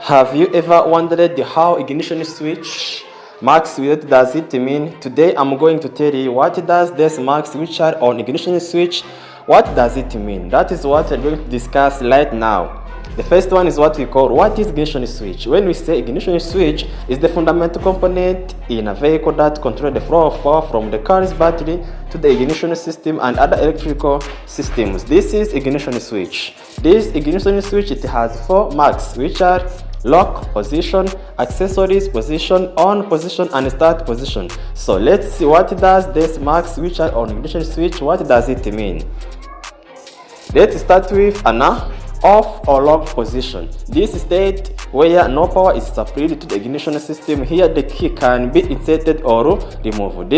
Have you ever wondered how ignition switch marks what does it mean? Today I'm going to tell you what does this marks which are on ignition switch, what does it mean? That is what we're going to discuss right now. The first one is what we call what is ignition switch. When we say ignition switch is the fundamental component in a vehicle that controls the flow of power from the car's battery to the ignition system and other electrical systems. This is ignition switch. This ignition switch, it has four marks which are lock position, accessories position, on position, and start position. So let's see what does this marks which are on ignition switch, what does it mean? Let's start with an off or lock position. This is state where no power is supplied to the ignition system. Here the key can be inserted or removed.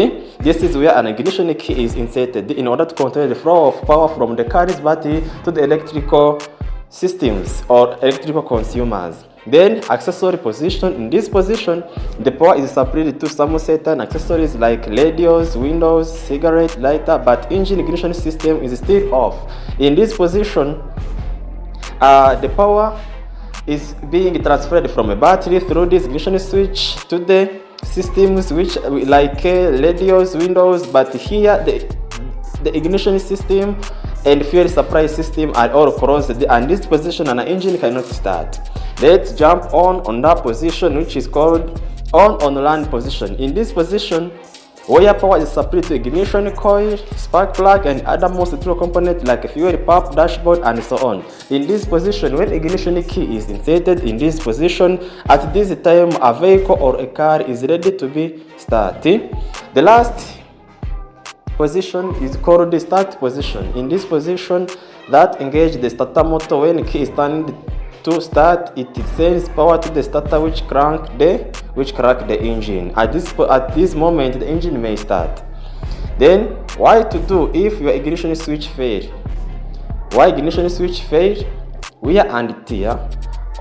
This is where an ignition key is inserted in order to control the flow of power from the car's battery to the electrical systems or electrical consumers. Then accessory position. In this position, the power is supplied to some certain accessories like radios, windows, cigarette lighter, but engine ignition system is still off. In this position, the power is being transferred from a battery through this ignition switch to the systems which like radios, windows, but here the ignition system and fuel supply system are all closed, and this position an engine cannot start. Let's jump on that position which is called on run position. In this position, where power is supplied to ignition coil, spark plug, and other most electrical components like fuel pump, dashboard, and so on. In this position, when ignition key is inserted in this position, at this time a vehicle or a car is ready to be started. The last position is called the start position. In this position, that engage the starter motor. When key is turned to start, it sends power to the starter which crank the engine. At this moment, the engine may start. Then what to do if your ignition switch fail? Why ignition switch fail? Wear and tear.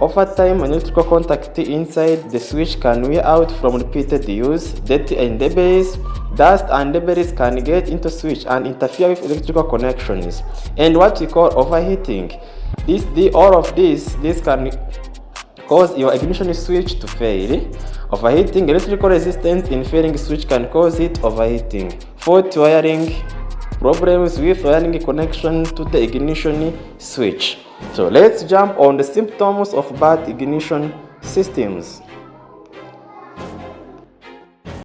Over time, an electrical contact inside the switch can wear out from repeated use. Dirt and debris, dust and debris can get into switch and interfere with electrical connections. And what we call overheating. All of this can cause your ignition switch to fail. Overheating, electrical resistance in failing switch can cause it overheating. Fault wiring, problems with wiring connection to the ignition switch. So let's jump on the symptoms of bad ignition systems.